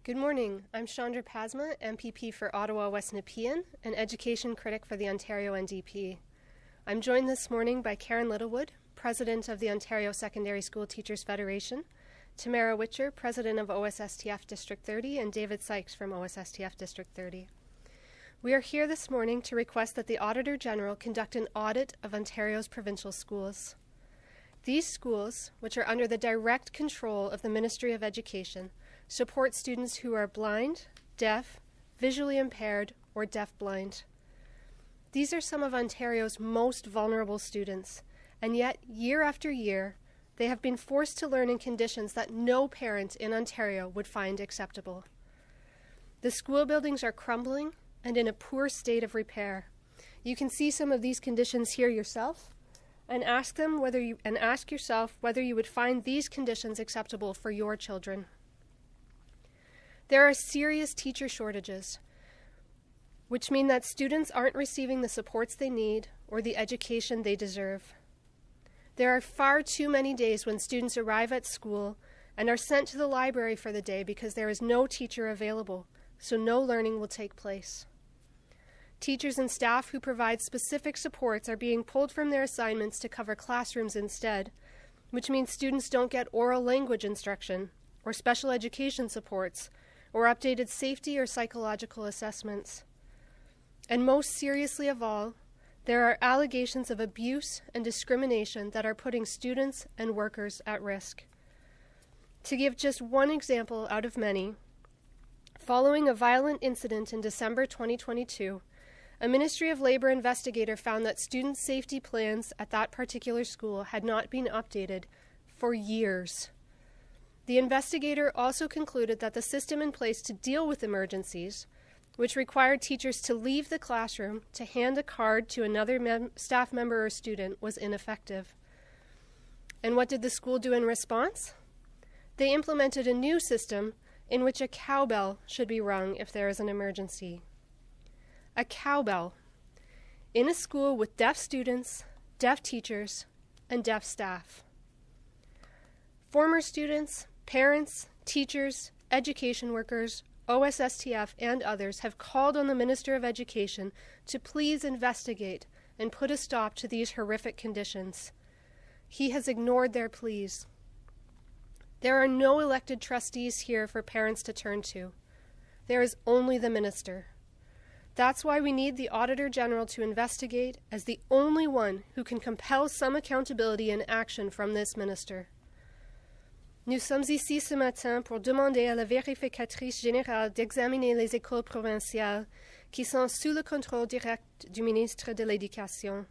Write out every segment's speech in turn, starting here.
Good morning. I'm Chandra Pasma, MPP for Ottawa West Nepean, an education critic for the Ontario NDP. I'm joined this morning by Karen Littlewood, President of the Ontario Secondary School Teachers Federation, Tamara Witcher, President of OSSTF District 30, and David Sykes from OSSTF District 30. We are here this morning to request that the Auditor General conduct an audit of Ontario's provincial schools. These schools, which are under the direct control of the Ministry of Education, support students who are blind, deaf, visually impaired, or deaf-blind. These are some of Ontario's most vulnerable students, and yet, year after year, they have been forced to learn in conditions that no parent in Ontario would find acceptable. The school buildings are crumbling and in a poor state of repair. You can see some of these conditions here yourself, and ask yourself whether you would find these conditions acceptable for your children. There are serious teacher shortages, which mean that students aren't receiving the supports they need or the education they deserve. There are far too many days when students arrive at school and are sent to the library for the day because there is no teacher available, so no learning will take place. Teachers and staff who provide specific supports are being pulled from their assignments to cover classrooms instead, which means students don't get oral language instruction or special education supports or updated safety or psychological assessments. And most seriously of all, there are allegations of abuse and discrimination that are putting students and workers at risk. To give just one example out of many, following a violent incident in December 2022, a Ministry of Labour investigator found that student safety plans at that particular school had not been updated for years. The investigator also concluded that the system in place to deal with emergencies, which required teachers to leave the classroom to hand a card to another staff member or student, was ineffective. And what did the school do in response? They implemented a new system in which a cowbell should be rung if there is an emergency. A cowbell in a school with deaf students, deaf teachers, and deaf staff. Former students, parents, teachers, education workers, OSSTF, and others have called on the Minister of Education to please investigate and put a stop to these horrific conditions. He has ignored their pleas. There are no elected trustees here for parents to turn to. There is only the Minister. That's why we need the Auditor General to investigate as the only one who can compel some accountability and action from this Minister. Nous sommes ici ce matin pour demander à la vérificatrice générale d'examiner les écoles provinciales qui sont sous le contrôle direct du ministre de l'Éducation.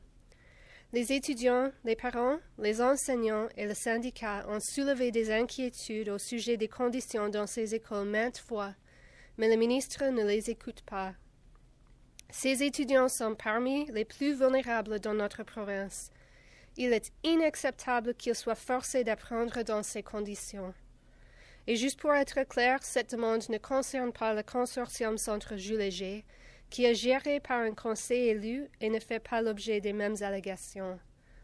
Les étudiants, les parents, les enseignants et le syndicat ont soulevé des inquiétudes au sujet des conditions dans ces écoles maintes fois, mais le ministre ne les écoute pas. Ces étudiants sont parmi les plus vulnérables dans notre province. Il est inacceptable qu'ils soient forcés d'apprendre dans ces conditions. Et juste pour être clair, cette demande ne concerne pas le consortium Centre Jules Léger, qui est géré par un conseil élu et ne fait pas l'objet des mêmes allégations.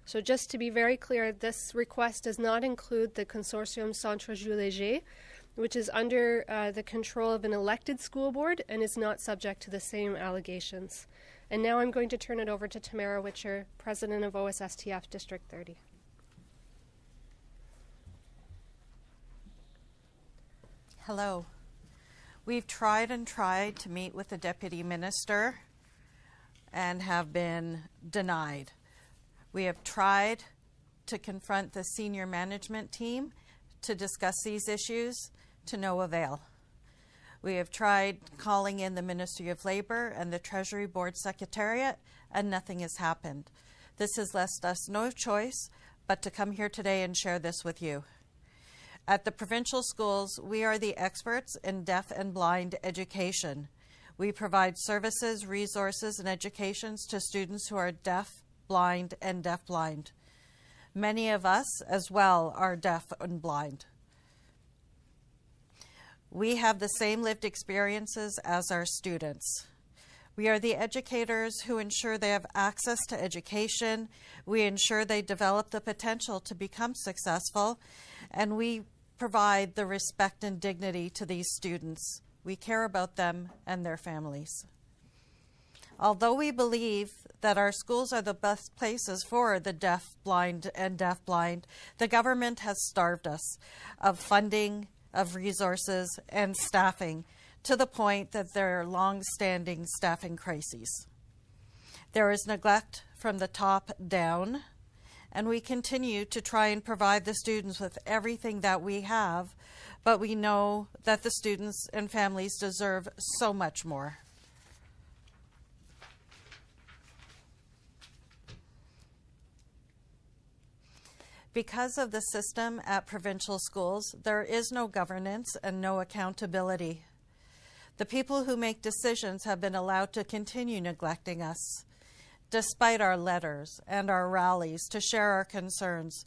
So just to be very clear, this request does not include the consortium Centre Jules Léger, which is under the control of an elected school board and is not subject to the same allegations. And now I'm going to turn it over to Tamara Witcher, President of OSSTF District 30. Hello. We've tried and tried to meet with the Deputy Minister and have been denied. We have tried to confront the senior management team to discuss these issues, to no avail. We have tried calling in the Ministry of Labour and the Treasury Board Secretariat, and nothing has happened. This has left us no choice but to come here today and share this with you. At the Provincial Schools, we are the experts in deaf and blind education. We provide services, resources, and educations to students who are deaf, blind, and deafblind. Many of us as well are deaf and blind. We have the same lived experiences as our students. We are the educators who ensure they have access to education. We ensure they develop the potential to become successful, and we provide the respect and dignity to these students. We care about them and their families. Although we believe that our schools are the best places for the deaf, blind, and deafblind, the government has starved us of funding, of resources, and staffing to the point that there are long-standing staffing crises. There is neglect from the top down, and we continue to try and provide the students with everything that we have, but we know that the students and families deserve so much more. Because of the system at provincial schools, there is no governance and no accountability. The people who make decisions have been allowed to continue neglecting us, despite our letters and our rallies to share our concerns.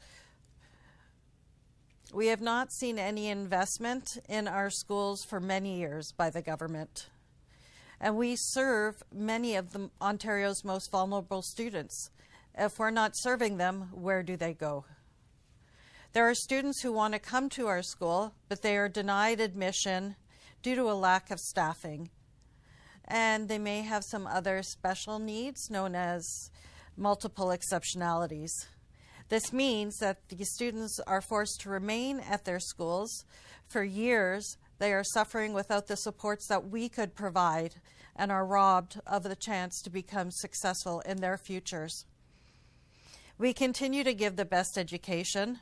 We have not seen any investment in our schools for many years by the government. And we serve many of Ontario's most vulnerable students. If we're not serving them, where do they go? There are students who want to come to our school, but they are denied admission due to a lack of staffing. And they may have some other special needs known as multiple exceptionalities. This means that the students are forced to remain at their schools for years. They are suffering without the supports that we could provide and are robbed of the chance to become successful in their futures. We continue to give the best education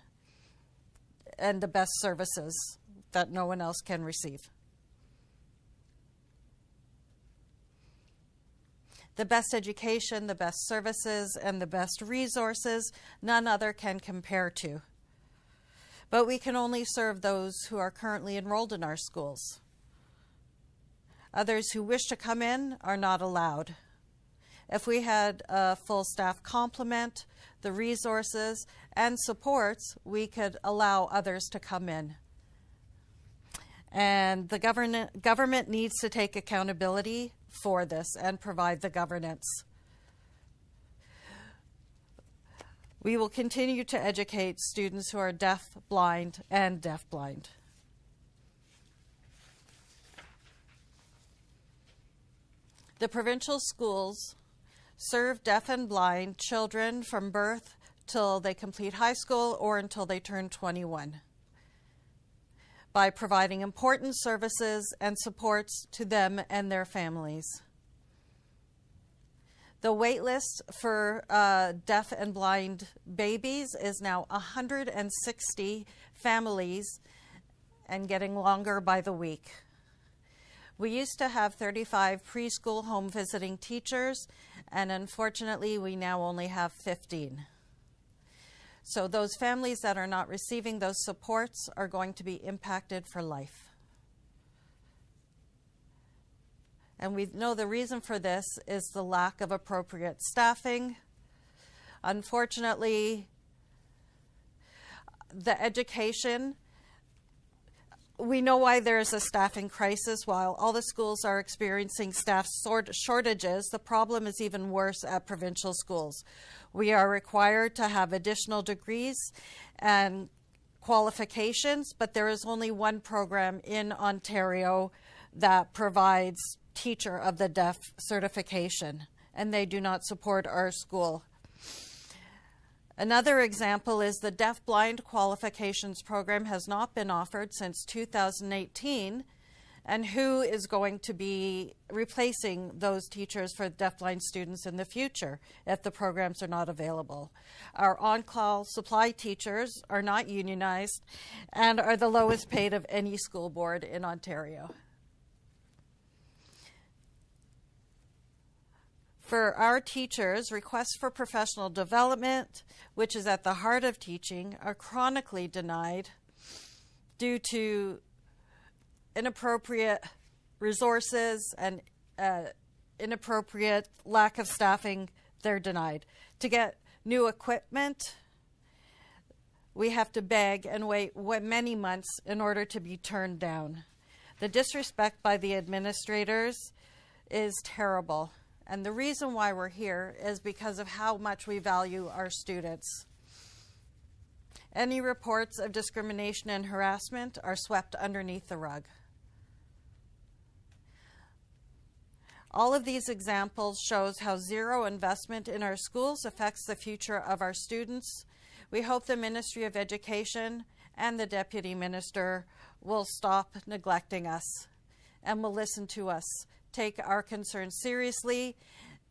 and the best services that no one else can receive. The best education, the best services, and the best resources none other can compare to. But we can only serve those who are currently enrolled in our schools. Others who wish to come in are not allowed. If we had a full staff complement, the resources and supports, we could allow others to come in. And the government needs to take accountability for this and provide the governance. We will continue to educate students who are deaf, blind, and deafblind. The provincial schools serve deaf and blind children from birth till they complete high school or until they turn 21 by providing important services and supports to them and their families. The wait list for deaf and blind babies is now 160 families and getting longer by the week. We used to have 35 preschool home visiting teachers, and unfortunately we now only have 15. So those families that are not receiving those supports are going to be impacted for life. And we know the reason for this is the lack of appropriate staffing. Unfortunately, the education, we know why there is a staffing crisis. While all the schools are experiencing staff shortages, the problem is even worse at provincial schools. We are required to have additional degrees and qualifications, but there is only one program in Ontario that provides Teacher of the Deaf certification, and they do not support our school. Another example is the deaf-blind qualifications program has not been offered since 2018, and who is going to be replacing those teachers for deaf-blind students in the future if the programs are not available? Our on-call supply teachers are not unionized and are the lowest paid of any school board in Ontario. For our teachers, requests for professional development, which is at the heart of teaching, are chronically denied due to inappropriate resources and inappropriate lack of staffing. They're denied. To get new equipment, we have to beg and wait many months in order to be turned down. The disrespect by the administrators is terrible. And the reason why we're here is because of how much we value our students. Any reports of discrimination and harassment are swept underneath the rug. All of these examples shows how zero investment in our schools affects the future of our students. We hope the Ministry of Education and the Deputy Minister will stop neglecting us and will listen to us, take our concerns seriously,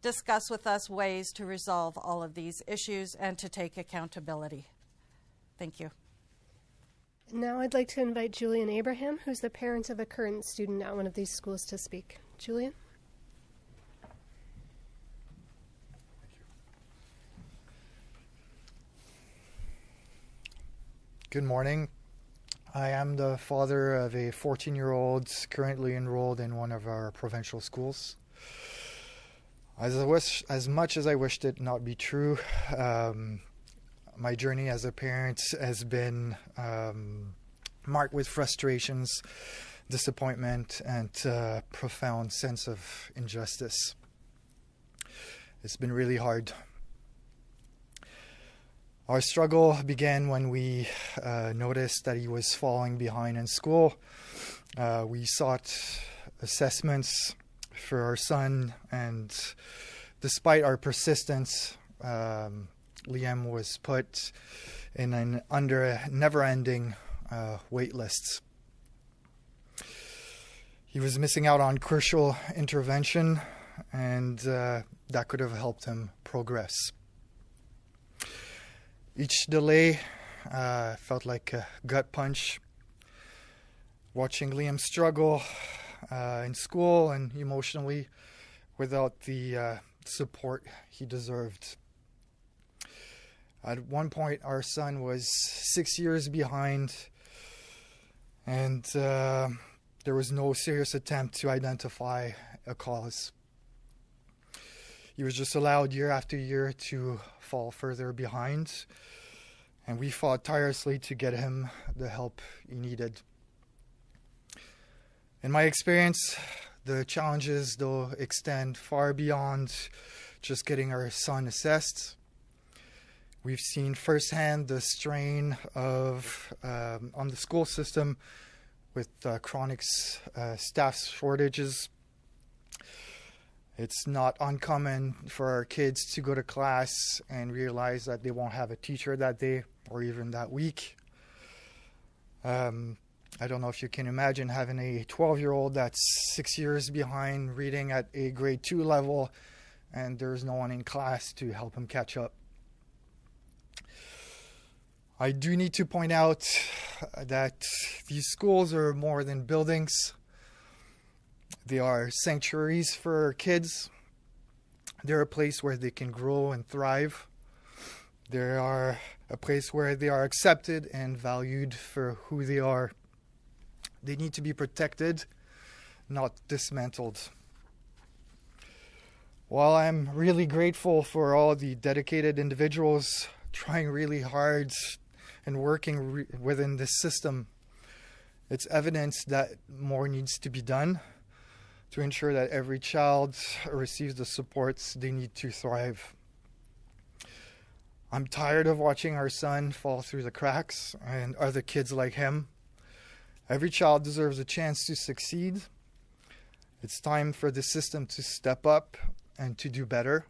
discuss with us ways to resolve all of these issues and to take accountability. Thank you. Now I'd like to invite Julian Abraham, who's the parent of a current student at one of these schools, to speak. Julian? Good morning. I am the father of a 14-year-old currently enrolled in one of our provincial schools. As much as I wished it not be true, my journey as a parent has been marked with frustrations, disappointment, and a profound sense of injustice. It's been really hard. Our struggle began when we noticed that he was falling behind in school. We sought assessments for our son, and despite our persistence, Liam was put in under a never-ending wait list. He was missing out on crucial intervention, and that could have helped him progress. Each delay felt like a gut punch. Watching Liam struggle in school and emotionally without the support he deserved. At one point, our son was 6 years behind, and there was no serious attempt to identify a cause. He was just allowed year after year to fall further behind, and we fought tirelessly to get him the help he needed. In my experience, the challenges, though, extend far beyond just getting our son assessed. We've seen firsthand the strain of on the school system with chronic staff shortages. It's not uncommon for our kids to go to class and realize that they won't have a teacher that day or even that week. I don't know if you can imagine having a 12-year-old that's 6 years behind reading at a grade 2 level, and there's no one in class to help him catch up. I do need to point out that these schools are more than buildings. They are sanctuaries for kids. They're a place where they can grow and thrive. They are a place where they are accepted and valued for who they are. They need to be protected, not dismantled. While I'm really grateful for all the dedicated individuals trying really hard and working within this system, it's evidence that more needs to be done to ensure that every child receives the supports they need to thrive. I'm tired of watching our son fall through the cracks and other kids like him. Every child deserves a chance to succeed. It's time for the system to step up and to do better,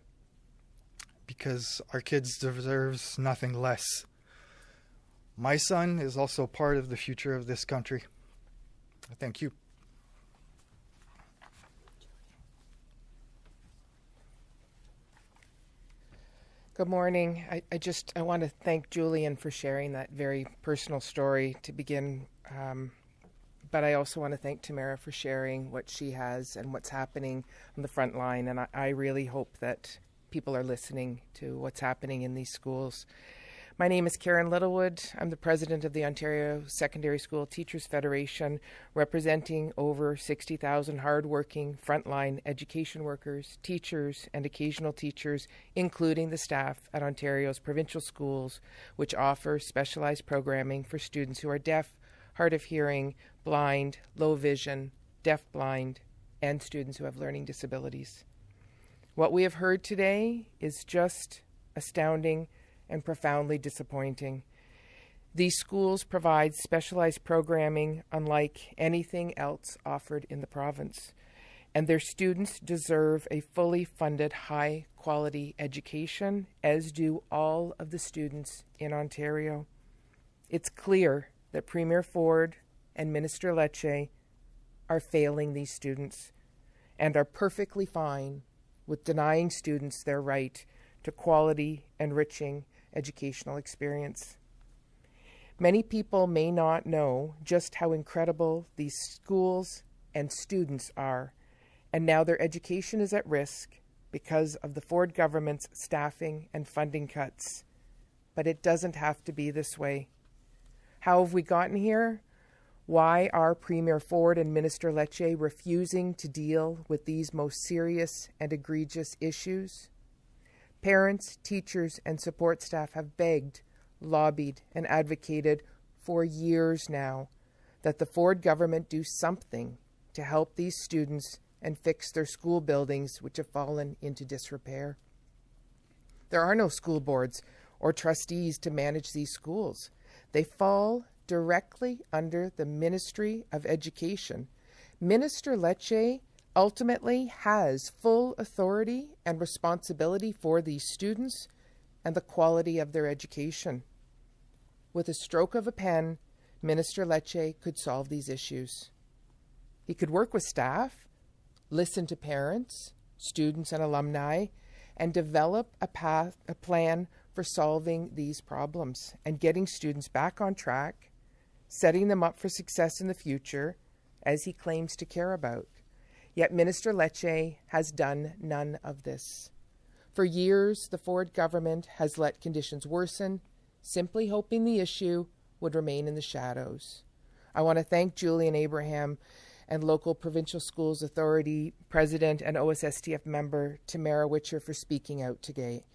because our kids deserve nothing less. My son is also part of the future of this country. Thank you. Good morning. I want to thank Julian for sharing that very personal story to begin. But I also want to thank Tamara for sharing what she has and what's happening on the front line. And I really hope that people are listening to what's happening in these schools. My name is Karen Littlewood. I'm the president of the Ontario Secondary School Teachers Federation, representing over 60,000 hardworking frontline education workers, teachers, and occasional teachers, including the staff at Ontario's Provincial Schools, which offer specialized programming for students who are deaf, hard of hearing, blind, low vision, deaf-blind, and students who have learning disabilities. What we have heard today is just astounding and profoundly disappointing. These schools provide specialized programming unlike anything else offered in the province, and their students deserve a fully funded, high-quality education, as do all of the students in Ontario. It's clear that Premier Ford and Minister Lecce are failing these students and are perfectly fine with denying students their right to quality, enriching educational experience. Many people may not know just how incredible these schools and students are, and now their education is at risk because of the Ford government's staffing and funding cuts. But it doesn't have to be this way. How have we gotten here? Why are Premier Ford and Minister Lecce refusing to deal with these most serious and egregious issues? Parents, teachers, and support staff have begged, lobbied, and advocated for years now that the Ford government do something to help these students and fix their school buildings which have fallen into disrepair. There are no school boards or trustees to manage these schools. They fall directly under the Ministry of Education. Minister Lecce ultimately has full authority and responsibility for these students and the quality of their education. With a stroke of a pen, Minister Lecce could solve these issues. He could work with staff, listen to parents, students, and alumni, and develop a plan for solving these problems and getting students back on track, setting them up for success in the future, as he claims to care about. Yet Minister Lecce has done none of this. For years, the Ford government has let conditions worsen, simply hoping the issue would remain in the shadows. I want to thank Julian Abraham and local Provincial Schools Authority President and OSSTF member Tamara Witcher for speaking out today,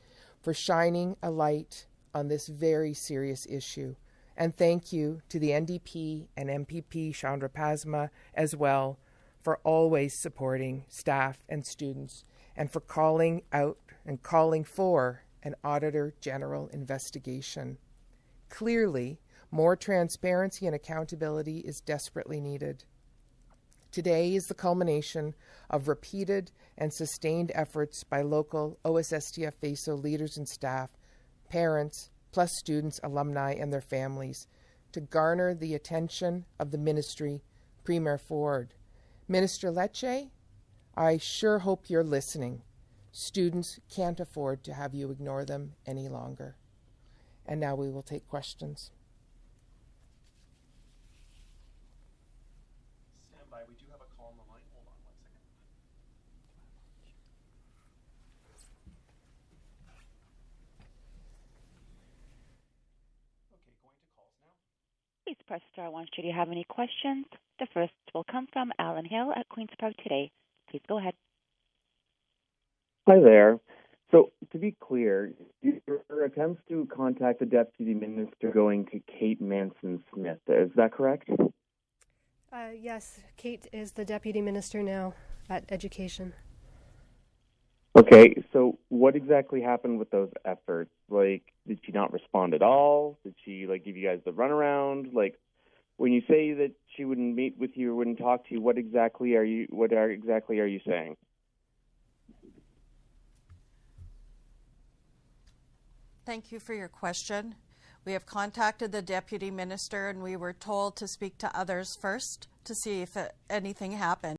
for shining a light on this very serious issue. And thank you to the NDP and MPP Chandra Pasma as well for always supporting staff and students and for calling out and calling for an Auditor General investigation. Clearly, more transparency and accountability is desperately needed. Today is the culmination of repeated and sustained efforts by local OSSTF FASO leaders and staff, parents, plus students, alumni, and their families to garner the attention of the ministry, Premier Ford. Minister Lecce, I sure hope you're listening. Students can't afford to have you ignore them any longer. And now we will take questions. Stand by. We do have a call on the line. Hold on 1 second. Okay, going to calls now. Please press star one should you have any questions. The first will come from Alan Hill at Queen's Park today. Please go ahead. Hi there. So, to be clear, your attempts to contact the Deputy Minister going to Kate Manson-Smith, is that correct? Yes, Kate is the Deputy Minister now at Education. Okay, so what exactly happened with those efforts? Like, did she not respond at all? Did she, give you guys the runaround? When you say that she wouldn't meet with you or wouldn't talk to you, what exactly are you saying? Thank you for your question. We have contacted the Deputy Minister and we were told to speak to others first to see if anything happened.